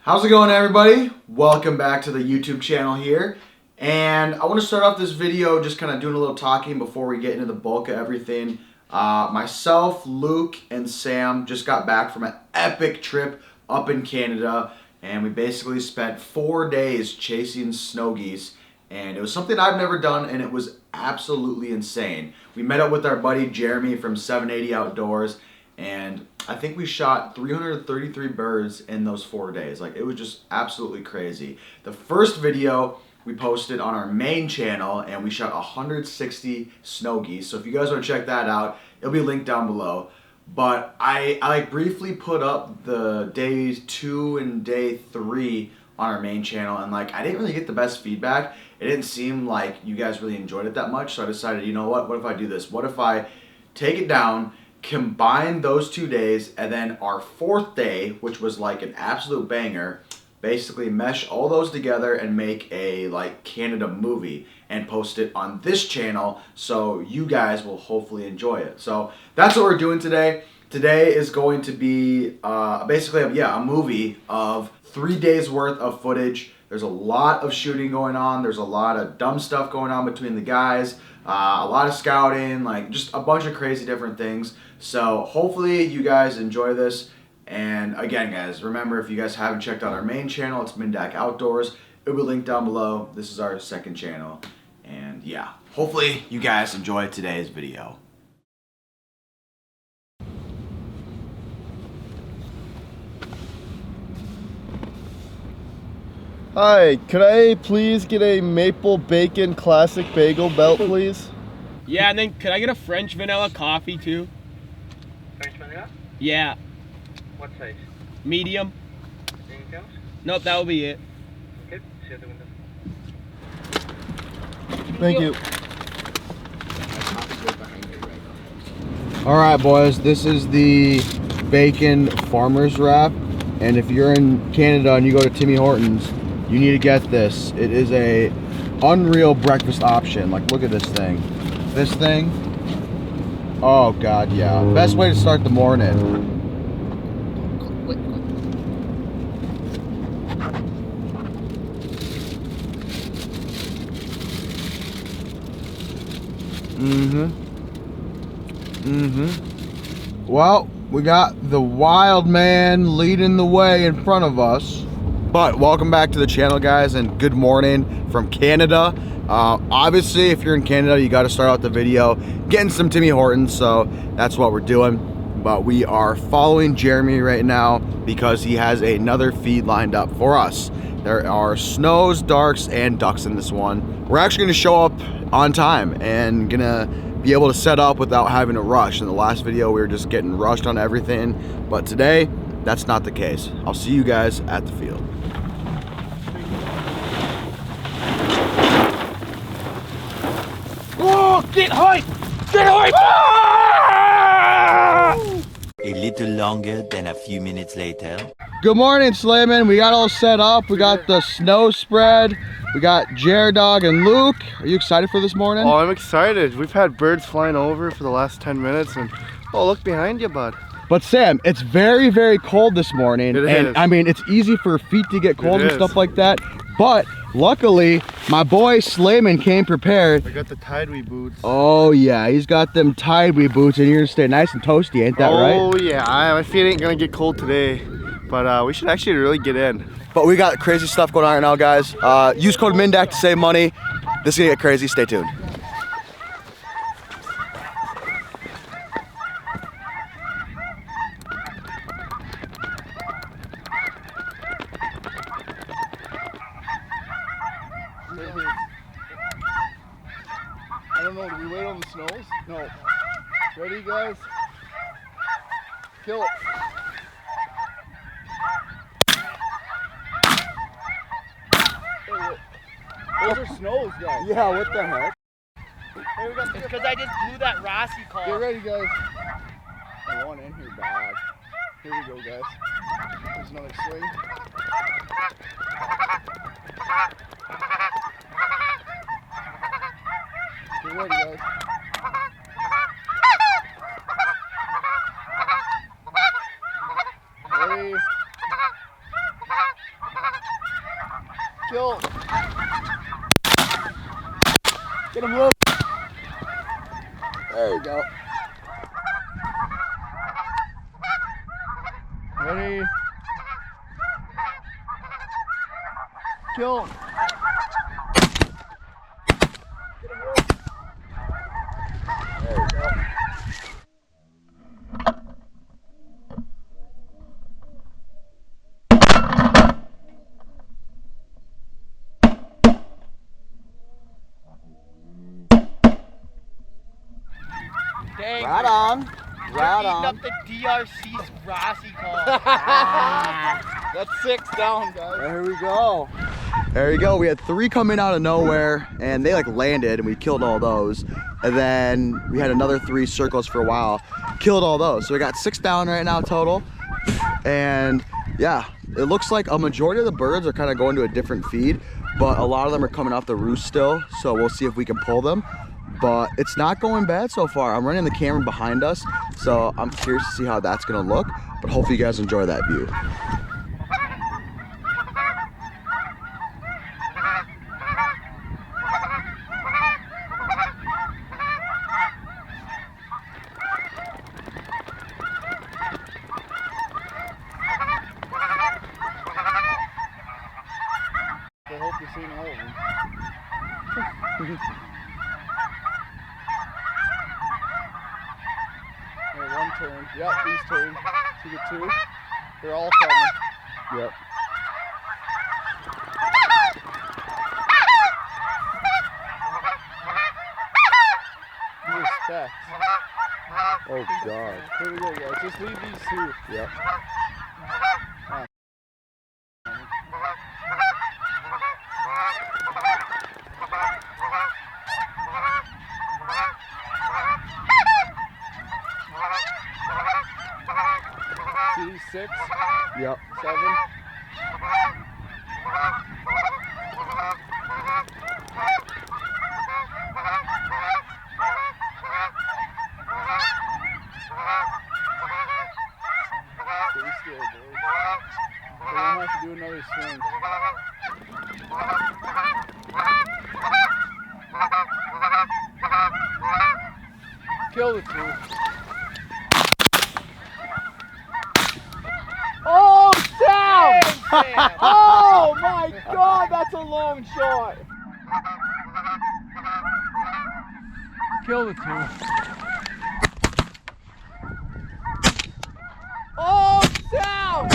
How's it going, everybody? Welcome back to the YouTube channel here. And I want to start off this video just kind of doing a little talking before we get into the bulk of everything. Myself, Luke, and Sam just got back from an epic trip up in Canada, and we basically spent 4 days chasing snow geese, and it was something I've never done, and it was absolutely insane. We met up with our buddy Jeremy from 780 Outdoors, and I think we shot 333 birds in those 4 days. Like, it was just absolutely crazy. The first video we posted on our main channel, and we shot 160 snow geese. So if you guys want to check that out, it'll be linked down below. But I like briefly put up the day 2 and day 3 on our main channel, and like I didn't really get the best feedback. It didn't seem like you guys really enjoyed it that much. So I decided, you know what if I do this? What if I take it down, combine those 2 days, and then our 4th day, which was like an absolute banger, basically mesh all those together and make a like Canada movie and post it on this channel so you guys will hopefully enjoy it. So that's what we're doing today. Today is going to be basically a movie of 3 days worth of footage. There's a lot of shooting going on. There's a lot of dumb stuff going on between the guys. A lot of scouting, like just a bunch of crazy different things. So hopefully you guys enjoy this. And again, guys, remember, if you guys haven't checked out our main channel, it's MinnDak Outdoors. It will be linked down below. This is our second channel. And yeah, hopefully you guys enjoy today's video. Hi, could I please get a maple bacon classic bagel belt, please? Yeah, and then could I get a French vanilla coffee too? French vanilla? Yeah. What size? Medium. Anything else? Nope, that will be it. Okay, see you at the window. Thank you. Alright, boys, this is the bacon farmer's wrap. And if you're in Canada and you go to Timmy Hortons, you need to get this. It is a unreal breakfast option. Like, look at this thing. This thing. Oh god, yeah. Best way to start the morning. Well, we got the wild man leading the way in front of us. But welcome back to the channel, guys, and good morning from Canada. Obviously, if you're in Canada, you got to start out the video getting some Timmy Hortons, so that's what we're doing. But we are following Jeremy right now because he has another feed lined up for us. There are snows, darks, and ducks in this one. We're actually going to show up on time and gonna be able to set up without having to rush. In the last video, we were just getting rushed on everything, but today, that's not the case. I'll see you guys at the field. Oh, get hype! Get hype! A little longer than a few minutes later. Good morning, Slayman. We got all set up. We got the snow spread. We got Dog and Luke. Are you excited for this morning? Oh, I'm excited. We've had birds flying over for the last 10 minutes, and oh, look behind you, bud. But Sam, it's very, very cold this morning. It and is. I mean, it's easy for feet to get cold It and is. stuff like that. But luckily, my boy Slayman came prepared. I got the Tidewee boots. Oh yeah, he's got them Tidewee boots, and you're gonna stay nice and toasty, ain't that right? Oh yeah, my feet ain't gonna get cold today, but we should actually really get in. But we got crazy stuff going on right now, guys. Use code MinnDak to save money. This is gonna get crazy. Stay tuned. I don't know, do we wait on the snows? No. Ready, guys? Kill it. Those are snows, guys. Yeah, what the heck? Here we go. It's because I just blew that Rossi call. Get ready, guys. I want in here bad. Here we go, guys. There's another swing. Get ready, guys. Ready. Kill him. Get him loose. There you go. Ready? Kill him. Get him loose. There you go. Dang. Right on. Right Eating on. up the DRC's Rossi call. That's 6 down, guys. There we go. There you go. We had 3 coming out of nowhere, and they like landed, and we killed all those. And then we had another 3 circles for a while, killed all those. So we got 6 down right now total. And yeah, it looks like a majority of the birds are kind of going to a different feed, but a lot of them are coming off the roost still. So we'll see if we can pull them. But it's not going bad so far. I'm running the camera behind us, so I'm curious to see how that's gonna look. But hopefully you guys enjoy that view. I hope you're seeing all of them. Alright, 1 turn. Yep, these turn. See the 2? They're all coming. Yep. These are specs. Oh God. Here we go, guys. Just leave these 2. Yep. See these 6? Yep. 7? Stay still, boys. We're gonna have to do another swing. Kill the 2. Oh, Sam! Sam. Oh my God, that's a long shot. Kill the 2. Oh, Sam!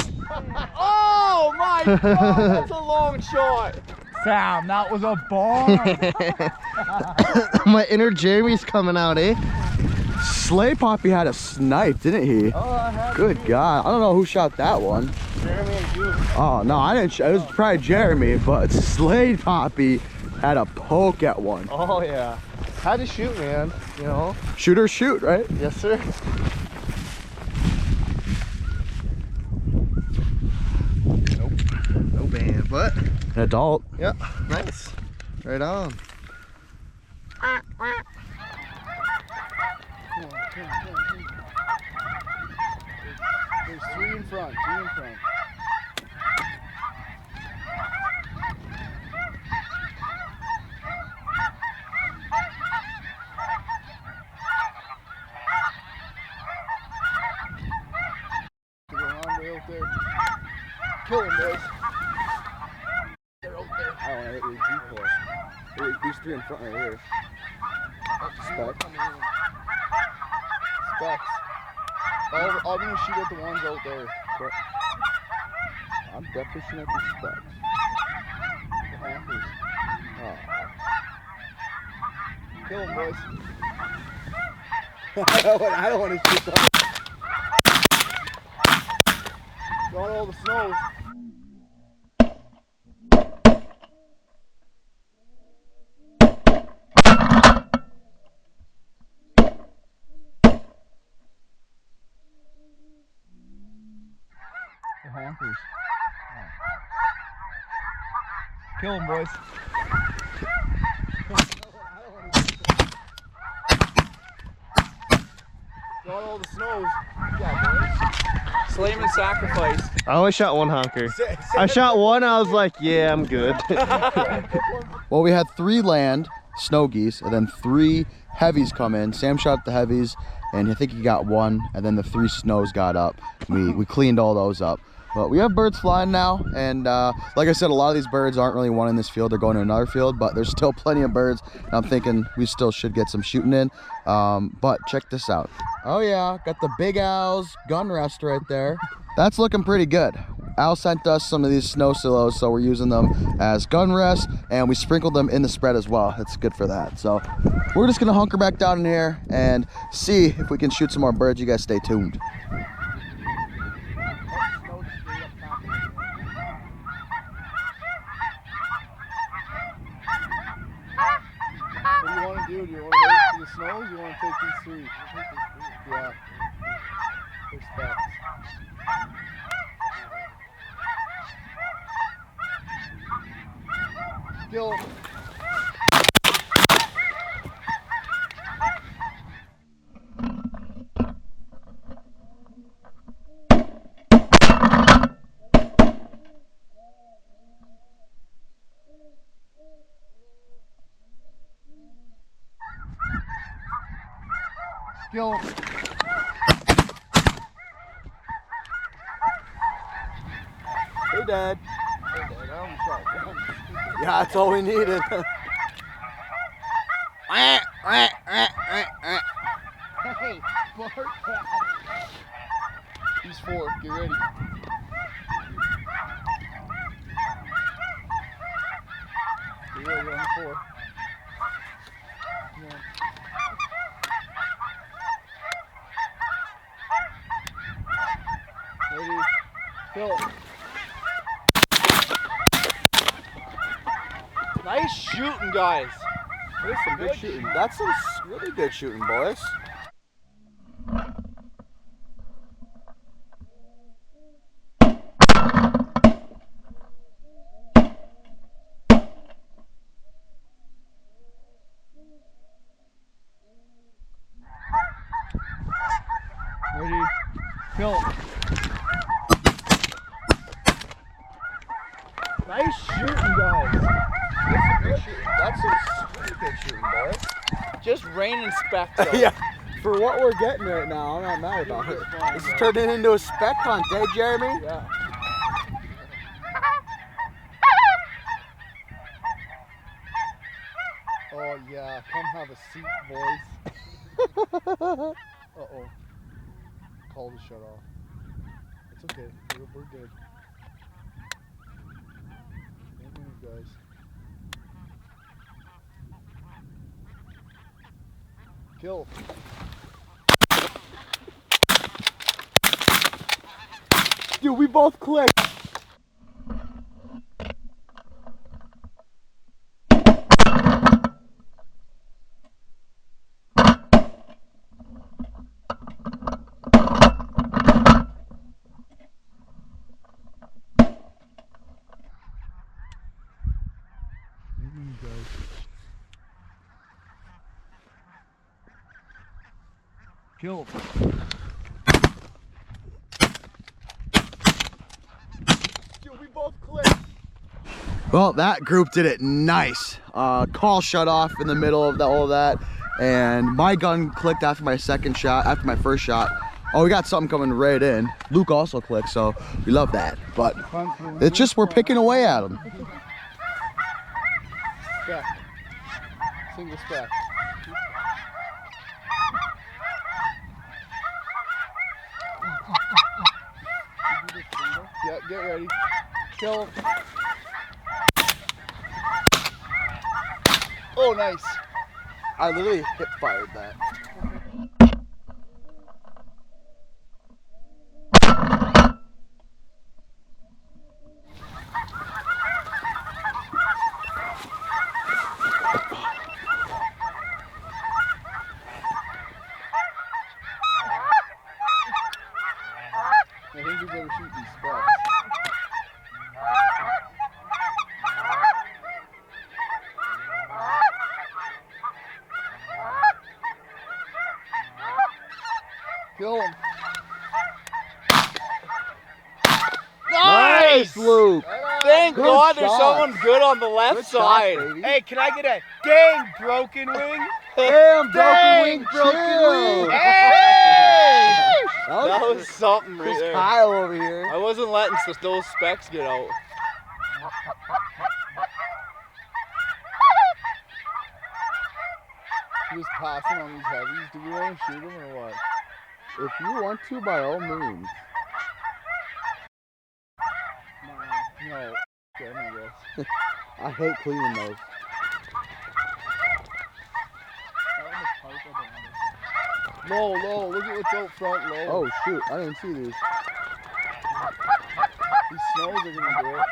Oh my God, that's a long shot. Sam, that was a bomb. My inner Jeremy's coming out, eh? Slay Poppy had a snipe, didn't he? Oh, I had Good God. I don't know who shot that one. Jeremy and Goose. Oh, no, I didn't. It was probably Jeremy, but Slay Poppy had a poke at one. Oh yeah. Had to shoot, man. You know. Shoot or shoot, right? Yes, sir. Nope. No band, but An adult. yeah, nice. Right on. Come on, come on, come on. There's 3 in front. 3 in front. They're on way out there. Kill them, boys. They're out there. I don't know, it was decoy. These 3 in front right here. Spec. Specs. I'm gonna shoot at the ones out there. I'm definitely shooting at these specs. The Hampers. Oh. Kill them, boys. I don't want to shoot them. Got all the snows. The Hampers. Kill them, boys. Got all the snows. Yeah, boys. Slayman sacrifice. I only shot one honker. I shot one, I was like, yeah, I'm good. Well, we had 3 land snow geese, and then 3 heavies come in. Sam shot the heavies, and I think he got 1, and then the 3 snows got up. We cleaned all those up. But we have birds flying now, and like I said, a lot of these birds aren't really wanting this field. They're going to another field, but there's still plenty of birds. And I'm thinking we still should get some shooting in. But check this out. Oh yeah, got the Big Al's gun rest right there. That's looking pretty good. Al sent us some of these snow silos, so we're using them as gun rests, and we sprinkled them in the spread as well. It's good for that. So we're just gonna hunker back down in here and see if we can shoot some more birds. You guys stay tuned. What do you want to do? Do you want to wait for the snows? Or you want to take these 3? Yeah. Respect. Kill. Kill. Hey, Dad. Hey, Dad, I almost shot one. Yeah, that's all we needed. Hey, Bart. He's 4. Get ready. Get ready on the 4. Come on. Ready. Kill. Nice shooting, guys. There's some good shooting. That's some really good shooting, boys. Ready. Kill. Nice shooting, guys. That's some really good shooting, boys. Just rain and specs. though. Yeah, for what we're getting right now, I'm not mad about it. This is turning into a speck hunt, eh, Jeremy? Yeah. Oh yeah, come have a seat, boys. Uh-oh. Call to shut off. It's okay, we're good. Don't move, guys. Kill. Dude, we both clicked. Kill. Dude, we both clicked. Well, that group did it nice. Call shut off in the middle of all that, and my gun clicked after my first shot. Oh, we got something coming right in. Luke also clicked, so we love that. But it's just we're picking away at them. Spec. Single spec. Yeah, get ready. Kill. Oh, nice. I literally hip fired that. I think we better shoot these specs. Thank Good God there's shot. someone good on the left Good side. shot, baby. Hey, can I get a dang broken wing? Damn, Dang, broken wing. Hey! That was something right there. Kyle over here. I wasn't letting those specks get out. He was passing on these heavies. Do we want to shoot him or what? If you want to, by all means. No. Good, I guess. I hate cleaning those. Low, look at what's out front, low. Oh shoot, I didn't see these. These snows are gonna do it.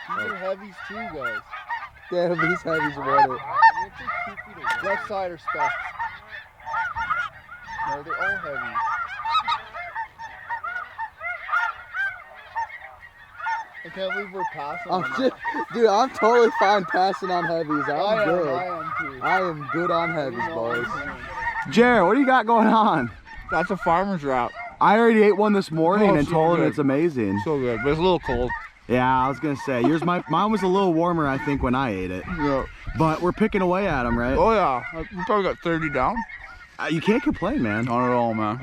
These are heavies too, guys. Yeah, these heavies want it. Left side or specs? No, they're all heavies. I can't believe we're passing on that. Dude, I'm totally fine passing on heavies. I'm good. I am too. I am good on heavies, boys. Jared, what do you got going on? That's a farmer's wrap. I already ate one this morning and so told him good. it's amazing. So good, but it's a little cold. Yeah, I was gonna say mine was a little warmer, I think, when I ate it. Yeah. But we're picking away at them, right? Oh yeah, we probably got 30 down. You can't complain, man. Not at all, man.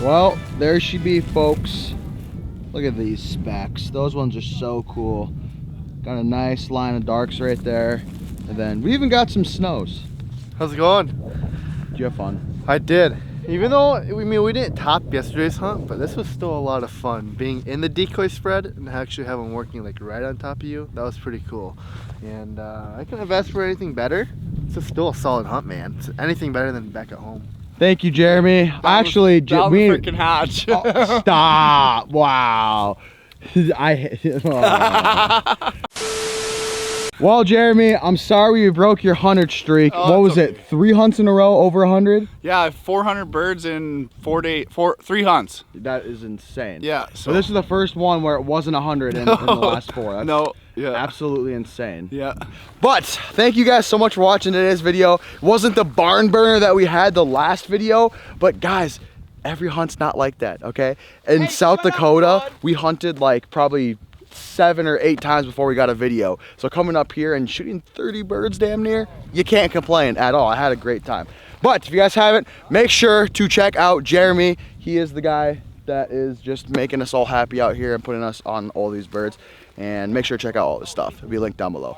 Well, there she be, folks. Look at these specs. Those ones are so cool. Got a nice line of darks right there. And then we even got some snows. How's it going? Did you have fun? I did. Even though, we didn't top yesterday's hunt, but this was still a lot of fun. Being in the decoy spread and actually have them working like right on top of you, that was pretty cool. And I couldn't have asked for anything better. It's just still a solid hunt, man. It's anything better than back at home. Thank you, Jeremy. Actually, Down the freaking hatch. Oh, stop! Wow. Well, Jeremy, I'm sorry you broke your 100 streak. Oh, what was okay. it? 3 hunts in a row, over 100? Yeah, 400 birds in 3 hunts. That is insane. Yeah. So this is the first one where it wasn't 100 in the last 4. That's No. Yeah. absolutely insane. Yeah. But thank you guys so much for watching today's video. It wasn't the barn burner that we had the last video, but guys, every hunt's not like that, okay? In South Dakota, we hunted like probably 7 or 8 times before we got a video. So coming up here and shooting 30 birds damn near, you can't complain at all. I had a great time. But if you guys haven't, make sure to check out Jeremy. He is the guy that is just making us all happy out here and putting us on all these birds. And make sure to check out all this stuff. It'll be linked down below.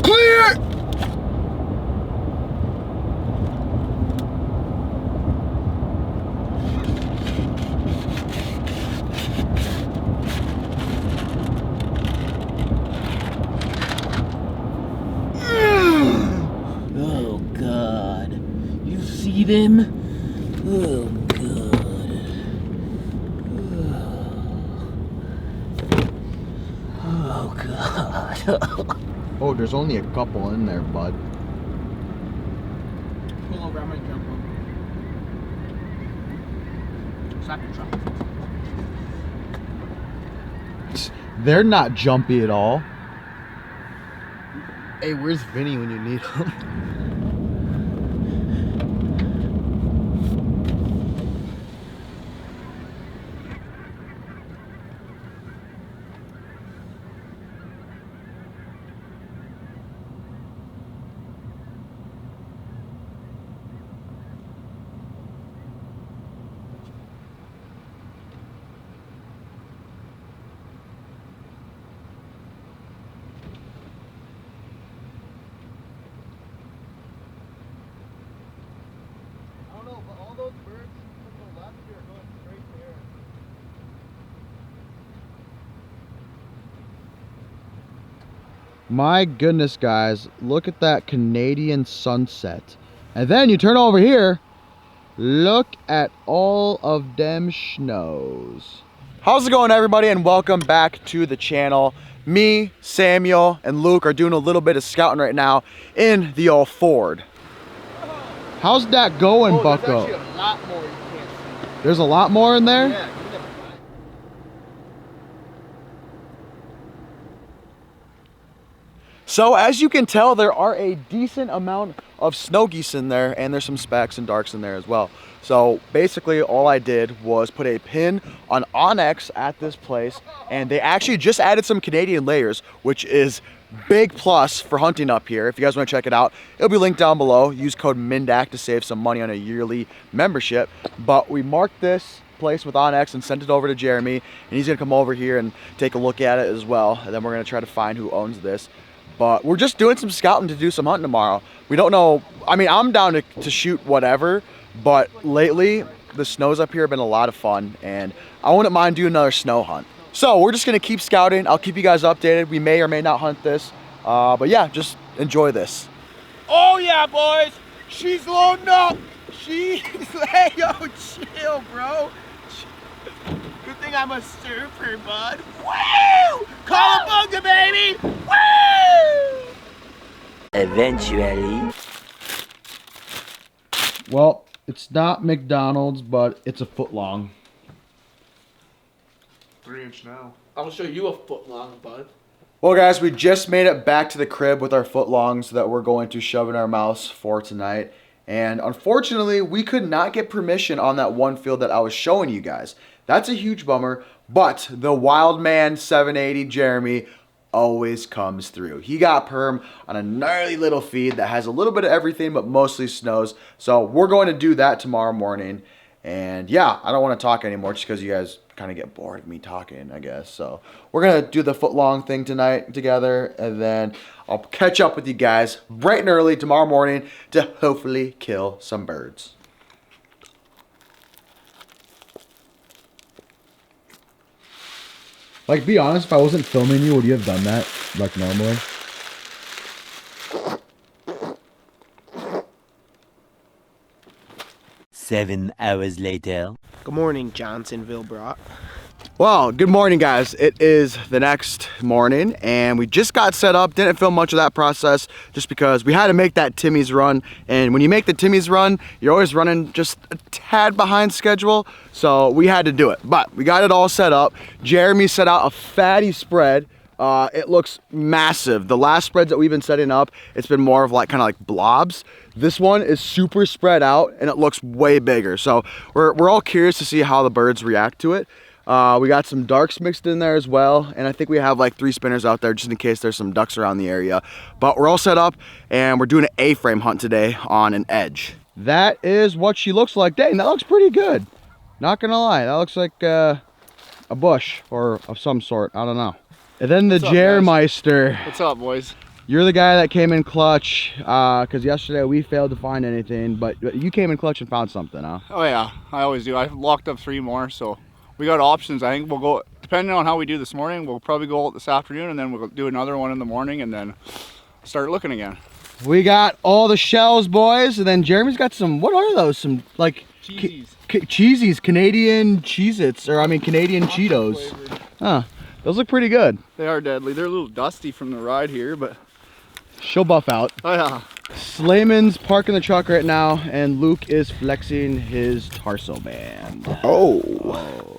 Clear! Oh God, you see them? Oh God. Oh God. Oh, there's only a couple in there, bud. Pull over, I'm gonna jump over. Stop your truck. They're not jumpy at all. Hey, where's Vinny when you need him? but all those birds to the left here are going straight there. My goodness, guys, look at that Canadian sunset. And then you turn over here, look at all of them snows. How's it going, everybody, and welcome back to the channel. Me, Samuel, and Luke are doing a little bit of scouting right now in the old Ford. How's that going, Bucko? There's actually a lot more you can't see. There's a lot more in there? Yeah. So as you can tell, there are a decent amount of snow geese in there, and there's some specks and darks in there as well. So basically all I did was put a pin on Onyx at this place, and they actually just added some Canadian layers, which is big plus for hunting up here. If you guys want to check it out, it'll be linked down below. Use code MinnDak to save some money on a yearly membership. But we marked this place with Onyx and sent it over to Jeremy, and he's gonna come over here and take a look at it as well, and then we're gonna try to find who owns this. But we're just doing some scouting to do some hunting tomorrow. We don't know, I mean, I'm down to shoot whatever, but lately the snows up here have been a lot of fun, and I wouldn't mind doing another snow hunt. So we're just gonna keep scouting. I'll keep you guys updated. We may or may not hunt this, but yeah, just enjoy this. Oh yeah, boys. She's loading up. She's hey, yo, chill, bro. Good thing I'm a surfer, bud. Woo! Cowabunga, baby! Woo! Eventually. Well, it's not McDonald's, but it's a foot long. 3-inch now. I'll show you a foot long, bud. Well, guys, we just made it back to the crib with our footlongs that we're going to shove in our mouths for tonight. And unfortunately, we could not get permission on that one field that I was showing you guys. That's a huge bummer, but the wild man 780 Jeremy always comes through. He got perm on a gnarly little feed that has a little bit of everything, but mostly snows. So we're going to do that tomorrow morning. And yeah, I don't want to talk anymore just because you guys kind of get bored of me talking, I guess. So we're going to do the footlong thing tonight together, and then I'll catch up with you guys bright and early tomorrow morning to hopefully kill some birds. Like, be honest, if I wasn't filming you, would you have done that, like, normally? Seven hours later. Good morning, Johnsonville brought. Well, good morning, guys. It is the next morning, and we just got set up. Didn't film much of that process just because we had to make that Timmy's run. And when you make the Timmy's run, you're always running just a tad behind schedule. So we had to do it, but we got it all set up. Jeremy set out a fatty spread. It looks massive. The last spreads that we've been setting up, it's been more of like kind of like blobs. This one is super spread out, and it looks way bigger. So we're all curious to see how the birds react to it. We got some darks mixed in there as well, and I think we have like 3 spinners out there just in case there's some ducks around the area. But we're all set up, and we're doing an A-frame hunt today on an edge. That is what she looks like. Dang, that looks pretty good. Not gonna lie, that looks like a bush or of some sort. I don't know. And then the Jermeister. What's up, boys? You're the guy that came in clutch, because yesterday we failed to find anything, but you came in clutch and found something, huh? Oh yeah, I always do. I've locked up 3 more, so we got options. I think we'll go, depending on how we do this morning, we'll probably go out this afternoon, and then we'll do another one in the morning, and then start looking again. We got all the shells, boys, and then Jeremy's got some, what are those? Some like cheesies, Canadian Cheez-Its, or I mean Canadian Cheetos. Flavored. Huh, those look pretty good. They are deadly. They're a little dusty from the ride here, but She'll buff out. oh yeah. Slayman's parking the truck right now, and Luke is flexing his torso band. Oh.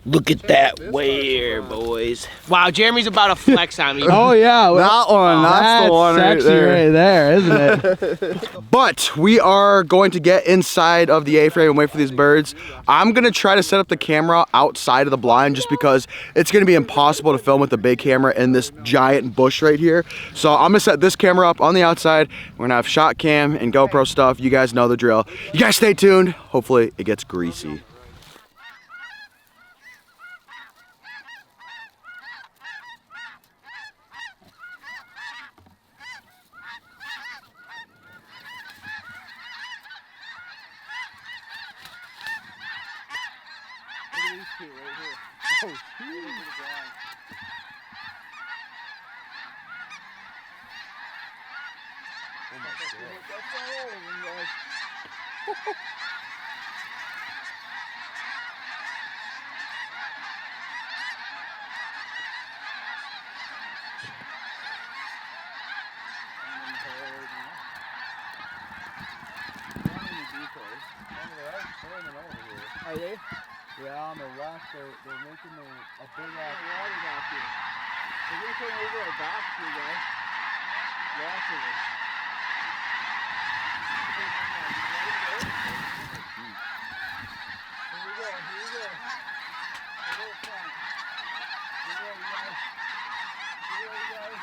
Look at that wear, boys. Wow, Jeremy's about to flex on me. Oh yeah, That one, that's the one right sexy right there, isn't it? But we are going to get inside of the A-frame and wait for these birds. I'm gonna try to set up the camera outside of the blind just because it's gonna be impossible to film with the big camera in this giant bush right here. So I'm gonna set this camera up on the outside. We're gonna have shot cam and GoPro stuff. You guys know the drill. You guys stay tuned. Hopefully it gets greasy. Are they? Yeah, on the left, they're making a big ass water back here. They're gonna come over our backs here, guys. Lots of them. Here we go, here we go. A little front. Get ready, guys. Get ready, guys.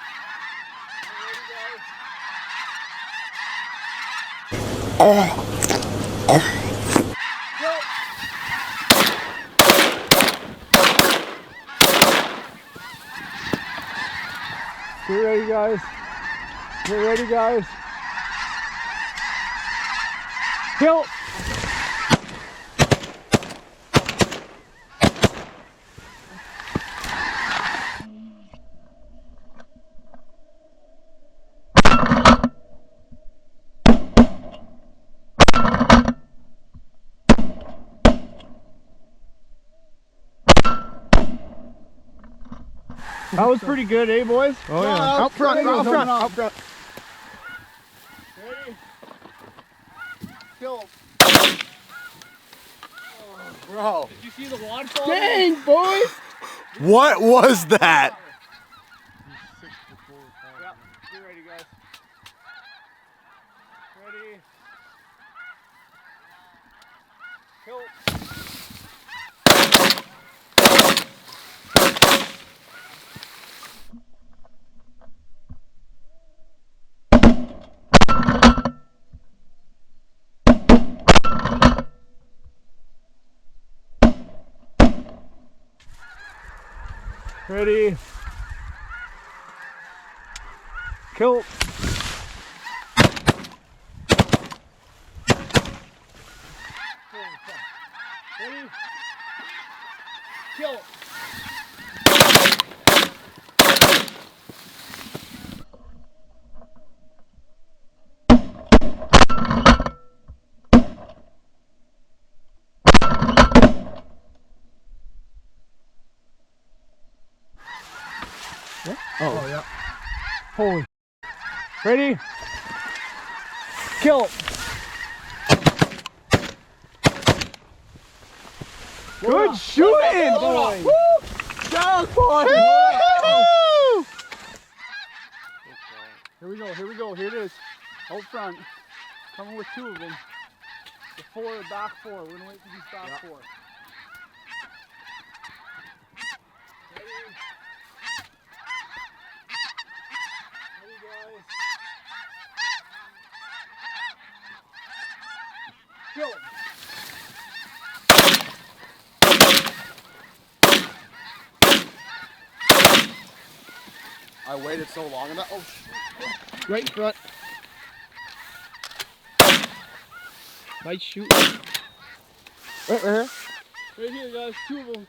Get ready, guys. Get ready, guys. Get ready, guys. Kill. That was pretty good, eh, boys? Oh yeah. Out front, out front, out front. Ready? Kill. Bro. Did you see the waterfall? Dang, boys. What was that? Yeah, get ready, guys. Ready? Kill. Ready? Kill. Ready? Kill. Oh yeah. Holy. Ready? Kill. Good shooting, boys. Down, boys. Here we go, here we go, here it is. Out front. Coming with two of them. The four, back four. We're gonna wait for these back four. Ready? Ready, guys. Kill. I waited so long on that. Oh, Right in front. Nice shoot. Right here. Right here, guys. Two of them.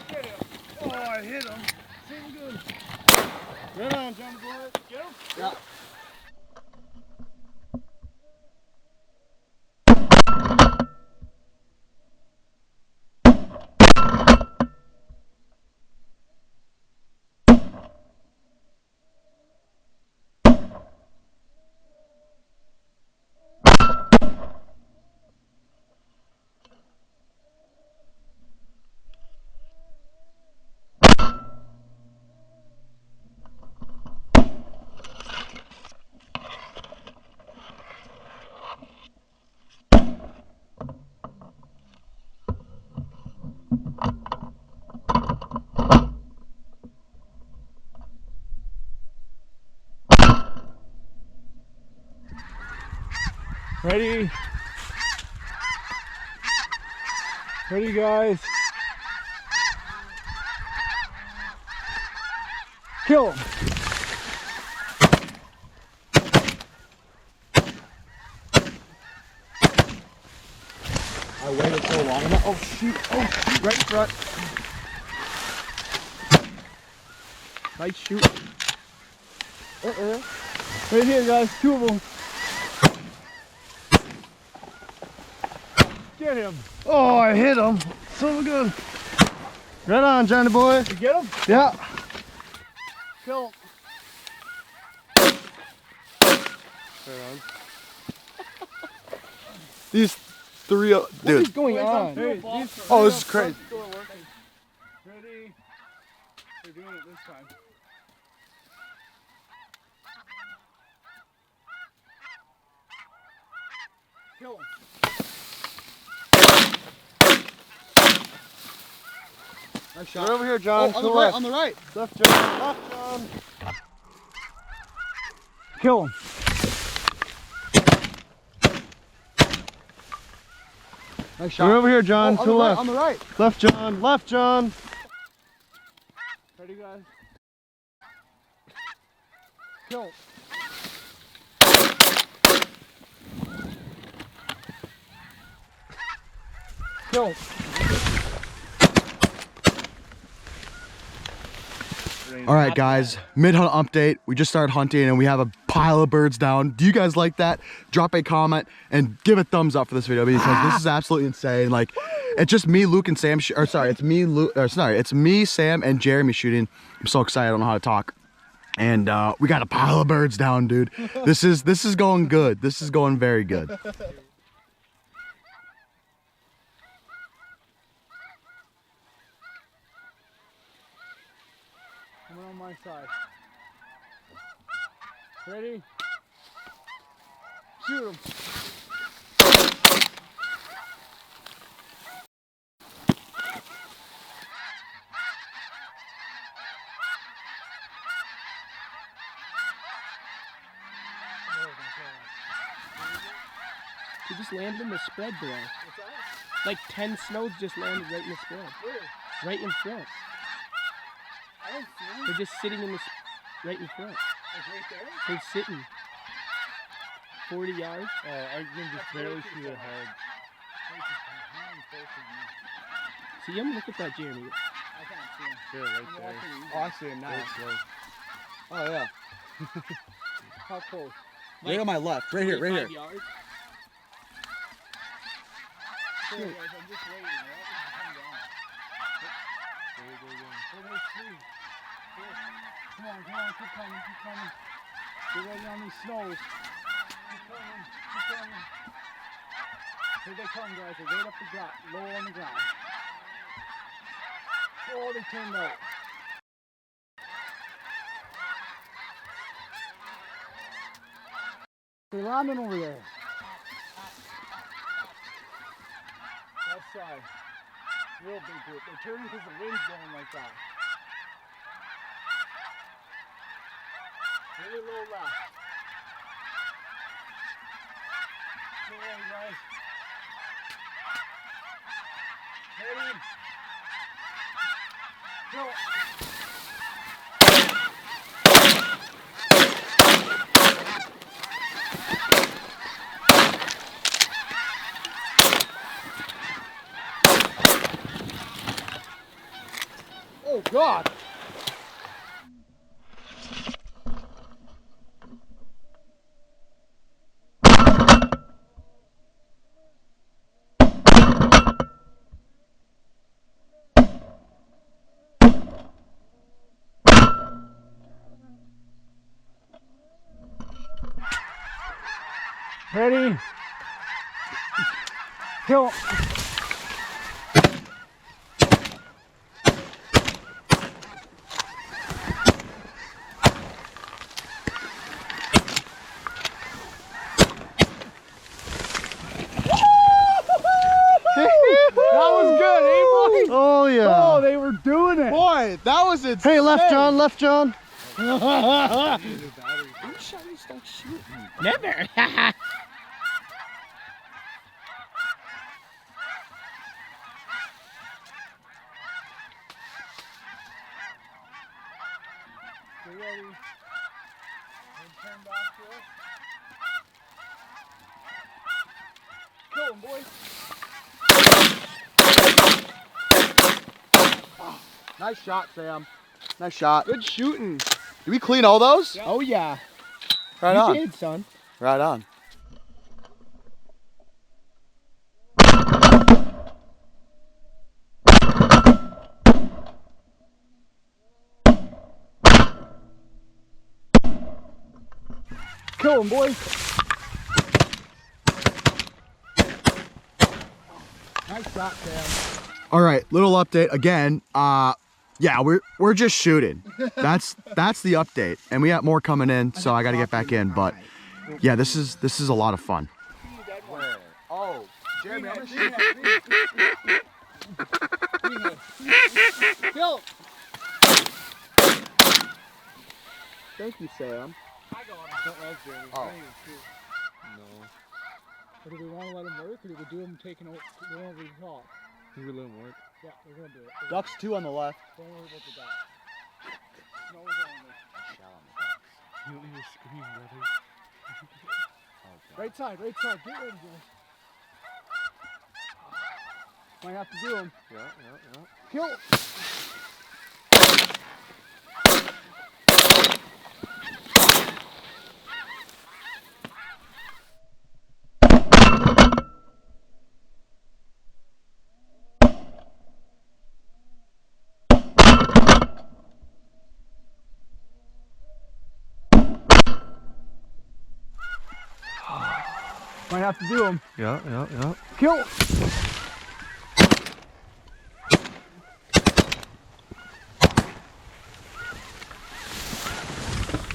Get him. Oh, I hit him. Same good. Right on, John Boy. Get him. Yeah. Ready? Ready, guys? Kill him. I waited so go long enough. Oh shoot, right in front. Nice shoot. Right here, guys. 2 of them. Get him. Oh, I hit him. So good. Right on, Johnny boy. You get him? Yeah. Kill him. These 3, dude. What's going on? Hey, Oh, this is crazy. Ready? They're doing it this time. Kill him. Nice shot. Right over here, John. Oh, to the left. on the right. Left, John. Left, John. Kill him. Nice shot. Right over here, John. Oh, to the left. on the right. Left, John. Left, John. Ready, guys? Kill him. Kill him. All right, guys, mid-hunt update. We just started hunting and we have a pile of birds down. Do you guys like that? Drop a comment and give a thumbs up for this video because this is absolutely insane. Like, it's just me, Luke, and Sam. It's me, Sam, and Jeremy shooting. I'm so excited. I don't know how to talk. And we got a pile of birds down, dude. This is going good. This is going very good. Come on my side. Ready? Shoot him. He just landed in the spread below. Like 10 snows just landed right in the spread. Right in front. They're just sitting in the right in front. They're sitting. 40 yards. Oh, I can just barely see their head. See him? Look at that, Jeremy. There, right there. Oh, I see him now. Oh, yeah. How close? Right on my left. Right here, right here. 5 yards. Sorry, guys, I'm just waiting. I want them to come down. Where do they see? Come on, keep coming, keep coming. Get ready on these snows. Keep coming, keep coming. Here they come, guys. They're right up the ground, low on the ground. Oh, they turned out. They're landing over there. That side. Real big group. They're turning because the wind's blowing like that. Really low left. Come on, guys. Ready? Go. Oh, God. Ready? Kill. Oh, yeah. Oh, they were doing it. Boy, that was it. Hey, left, John. Left, John. Never. Get ready. And turn back to us. Kill him, boys. Nice shot, Sam. Nice shot. Good shooting. Did we clean all those? Oh yeah. Right You on. did, son. Right on. Kill him, boys. Nice shot, Sam. All right, little update again. Yeah, we're just shooting. That's the update, and we got more coming in, so I got to get back in. But yeah, this is a lot of fun. Oh, Jeremy, I'm Kill. Thank you, Sam. Oh. Or do we want to let him work, or do we do him taking over the top? We let him work. Yeah, we're gonna do it. Ducks 2 on the left. Don't worry about the duck. No, we're going with shell on the ducks. You don't need to scream, brother. Right side, right side. Get ready, guys. Might have to do him. Yeah. Kill. Might have to do him. Yeah. Kill.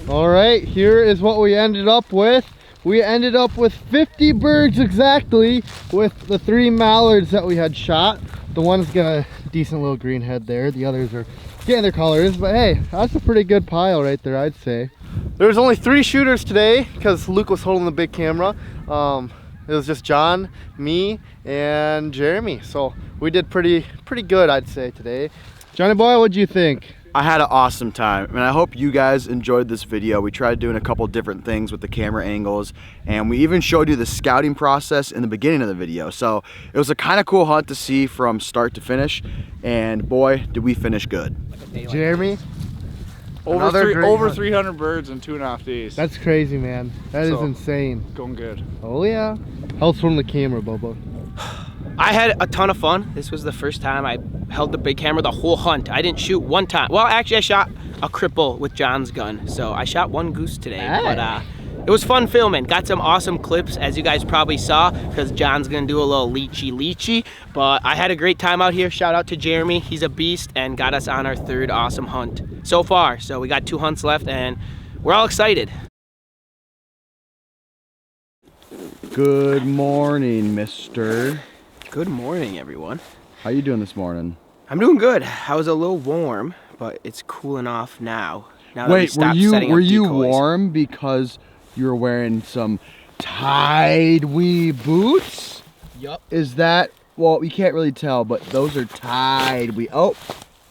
All right, here is what we ended up with. We ended up with 50 birds exactly with the 3 mallards that we had shot. The one's got a decent little green head there. The others are getting their colors, but hey, that's a pretty good pile right there, I'd say. There was only 3 shooters today because Luke was holding the big camera. It was just John, me, and Jeremy. So we did pretty good, I'd say, today. Johnny boy, what'd you think? I had an awesome time, and I hope you guys enjoyed this video. We tried doing a couple different things with the camera angles, and we even showed you the scouting process in the beginning of the video. So it was a kind of cool hunt to see from start to finish, and boy, did we finish good. Jeremy? Over 300 birds in 2.5 days. That's crazy, man. That is insane. Going good. Oh yeah. How's from the camera, Bubba? I had a ton of fun. This was the first time I held the big camera the whole hunt. I didn't shoot one time. Well, actually I shot a cripple with John's gun. So I shot 1 goose today, but it was fun filming. Got some awesome clips, as you guys probably saw, because John's gonna do a little leechy. But I had a great time out here. Shout out to Jeremy, he's a beast, and got us on our 3rd awesome hunt so far. So we got 2 hunts left, and we're all excited. Good morning, mister. Good morning, everyone. How you doing this morning? I'm doing good. I was a little warm, but it's cooling off now. Now that we Wait, stopped setting up were you decoys. warm because you were wearing some Tidewee boots? Yup. Is that, well, we can't really tell, but those are Tidewee. Oh,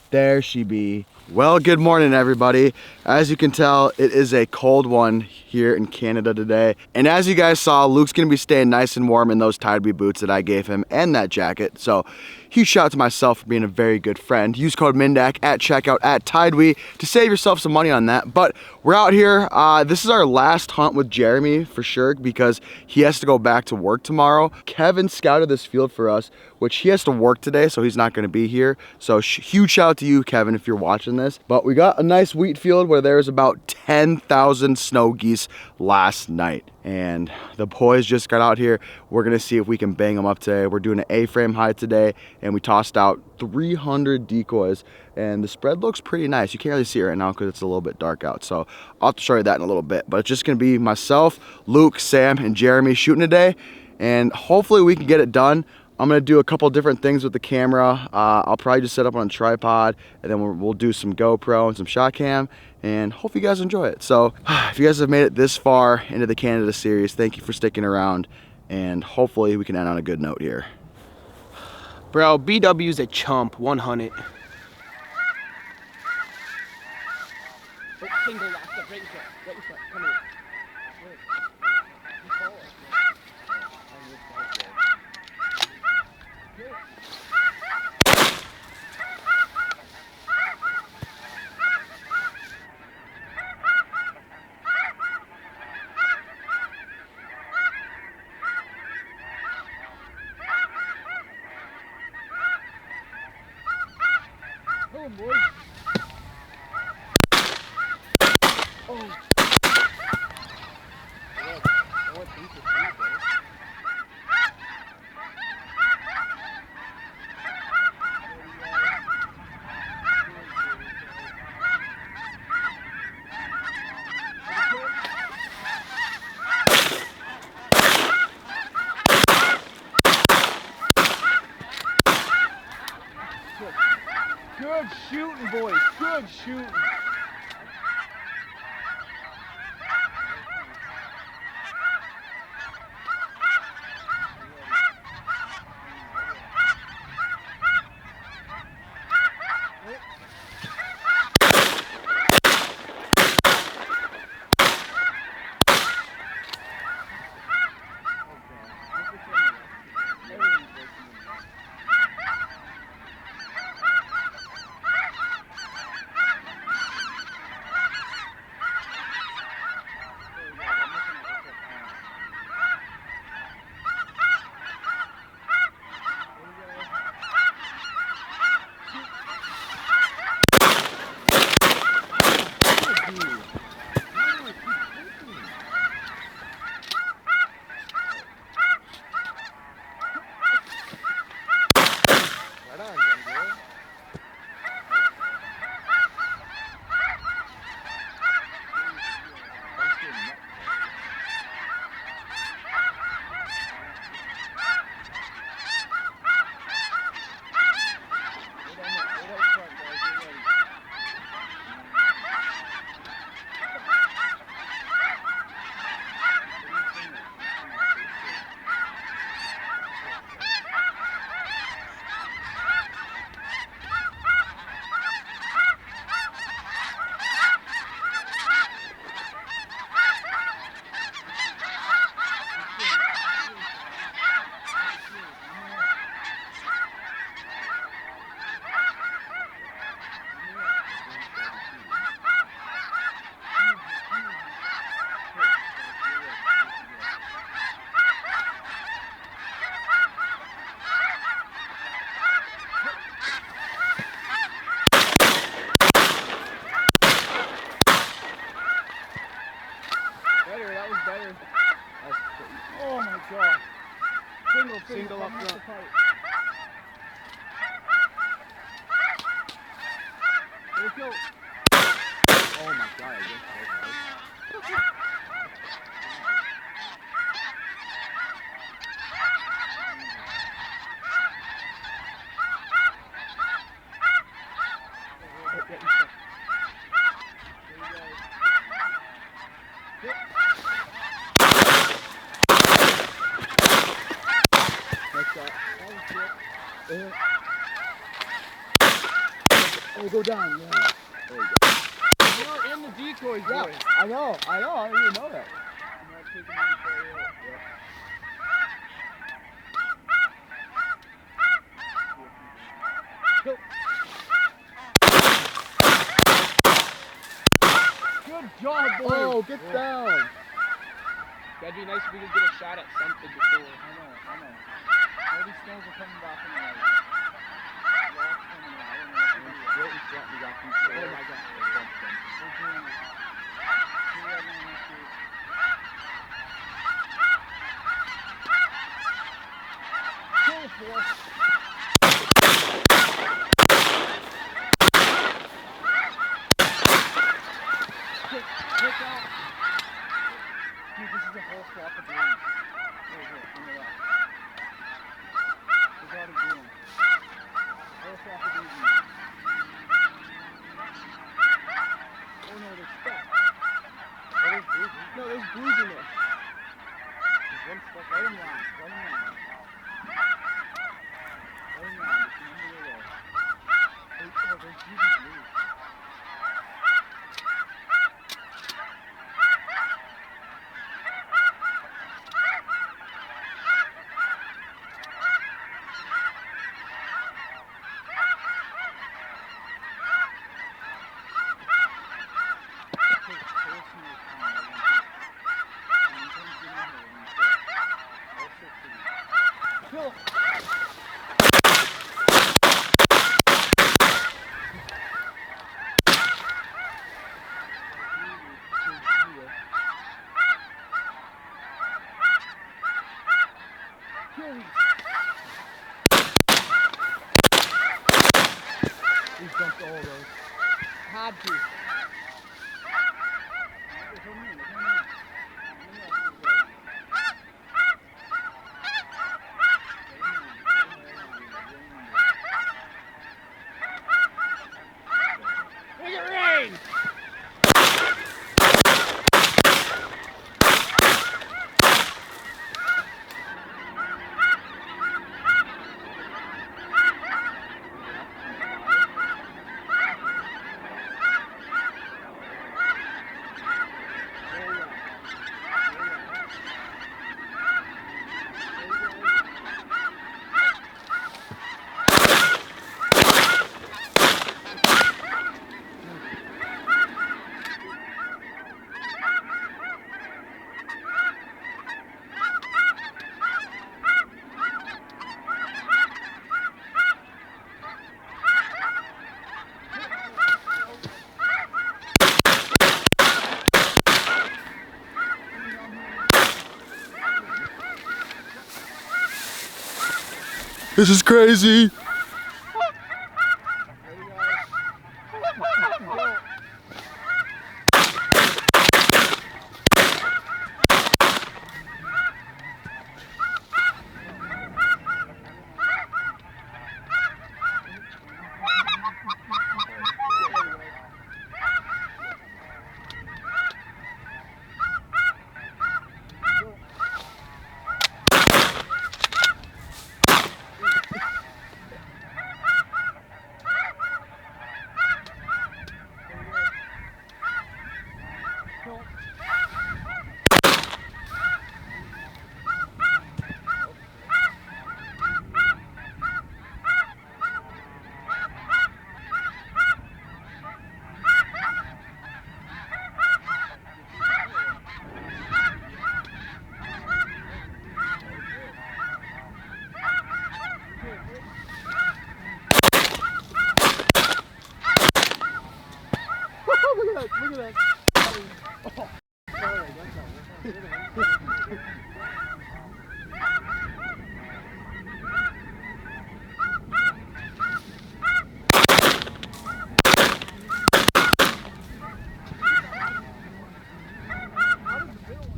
there she be. Well, good morning, everybody. As you can tell, it is a cold one here in Canada today. And as you guys saw, Luke's gonna be staying nice and warm in those Tidewee boots that I gave him and that jacket. So huge shout out to myself for being a very good friend. Use code MinnDak at checkout at Tidewee to save yourself some money on that. But we're out here. This is our last hunt with Jeremy for sure because he has to go back to work tomorrow. Kevin scouted this field for us, which he has to work today, so he's not gonna be here. So huge shout out to you, Kevin, if you're watching this. But we got a nice wheat field where there's about 10,000 snow geese last night. And the boys just got out here. We're gonna see if we can bang them up today. We're doing an A-frame hide today, and we tossed out 300 decoys, and the spread looks pretty nice. You can't really see it right now because it's a little bit dark out, so I'll have to show you that in a little bit. But it's just gonna be myself, Luke, Sam, and Jeremy shooting today, and hopefully we can get it done. I'm gonna do a couple different things with the camera. I'll probably just set up on a tripod, and then we'll do some GoPro and some shot cam, and hope you guys enjoy it. So if you guys have made it this far into the Canada series, thank you for sticking around, and hopefully we can end on a good note here. Bro, BW's a chump, 100. Oh, single left, right in front, come here. boys. Good shooting. Better, that was better. Oh my god. Single up front. Let's go. Oh my god, I just so hard. Oh, go down, yeah. There you go. You're in the decoys, Yeah, boys. I know. I didn't even know that. I'm not taking any further out. Yeah. Go. Good job, boys. Oh, get down. That'd be nice if we could get a shot at something before. I know. All these stones are coming back in the light. Rock's coming in. I don't know what to do. Right in front, we got these. Oh my god. We're doing it. See what I'm gonna do. Go for it. Look out. Dude, this is a whole flock of blues. Right here, on the left. There's already blue. Whole flock of blues. Oh no, there's stuff. Oh, there's blues. No, there's blues in there. There's one stuck. Let him land. Let him land. Let him land. It's in the middle there. Oh, there's huge blues. This is crazy.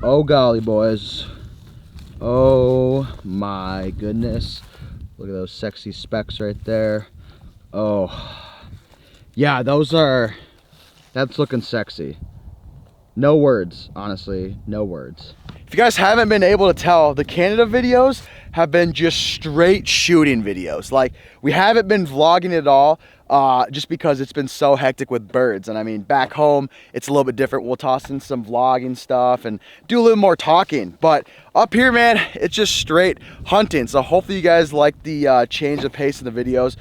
Oh golly, boys. Oh my goodness. Look at those sexy specks right there. Oh yeah, that's looking sexy. No words, honestly, no words. If you guys haven't been able to tell, the Canada videos have been just straight shooting videos. Like, we haven't been vlogging at all, just because it's been so hectic with birds. And I mean, back home, it's a little bit different. We'll toss in some vlogging stuff and do a little more talking. But up here, man, it's just straight hunting. So hopefully you guys like the change of pace of the videos.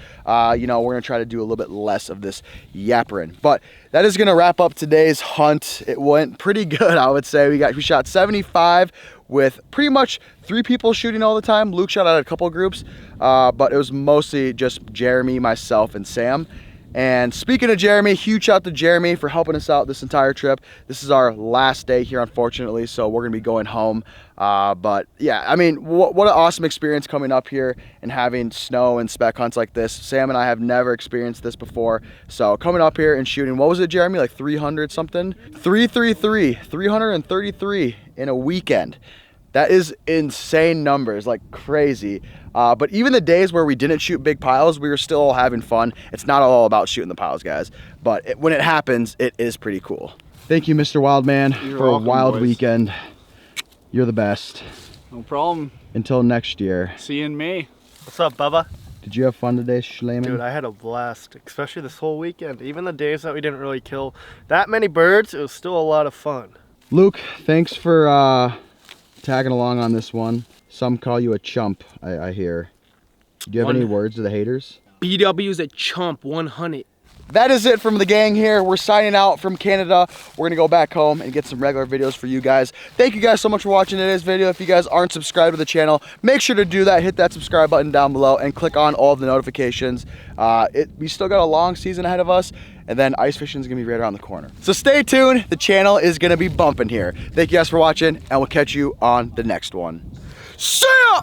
You know, we're gonna try to do a little bit less of this yappering. But that is gonna wrap up today's hunt. It went pretty good, I would say. We shot 75 with pretty much 3 people shooting all the time. Luke shot out a couple groups, but it was mostly just Jeremy, myself, and Sam. And speaking of Jeremy, huge shout out to Jeremy for helping us out this entire trip. This is our last day here, unfortunately, so we're gonna be going home. But yeah, I mean, what an awesome experience coming up here and having snow and spec hunts like this. Sam and I have never experienced this before. So coming up here and shooting, what was it, Jeremy? Like 300 something? 333 in a weekend. That is insane numbers, like crazy. But even the days where we didn't shoot big piles, we were still all having fun. It's not all about shooting the piles, guys. But when it happens, it is pretty cool. Thank you, Mr. Wildman, for welcome, a wild boys. Weekend. You're the best. No problem. Until next year. See you in May. What's up, Bubba? Did you have fun today, Schleman? Dude, I had a blast, especially this whole weekend. Even the days that we didn't really kill that many birds, it was still a lot of fun. Luke, thanks for tagging along on this one. Some call you a chump, I hear. Do you have any words to the haters? BW's a chump, 100. That is it from the gang here. We're signing out from Canada. We're gonna go back home and get some regular videos for you guys. Thank you guys so much for watching today's video. If you guys aren't subscribed to the channel, make sure to do that. Hit that subscribe button down below and click on all of the notifications. We still got a long season ahead of us, and then ice fishing is gonna be right around the corner. So stay tuned. The channel is gonna be bumping here. Thank you guys for watching, and we'll catch you on the next one. See ya!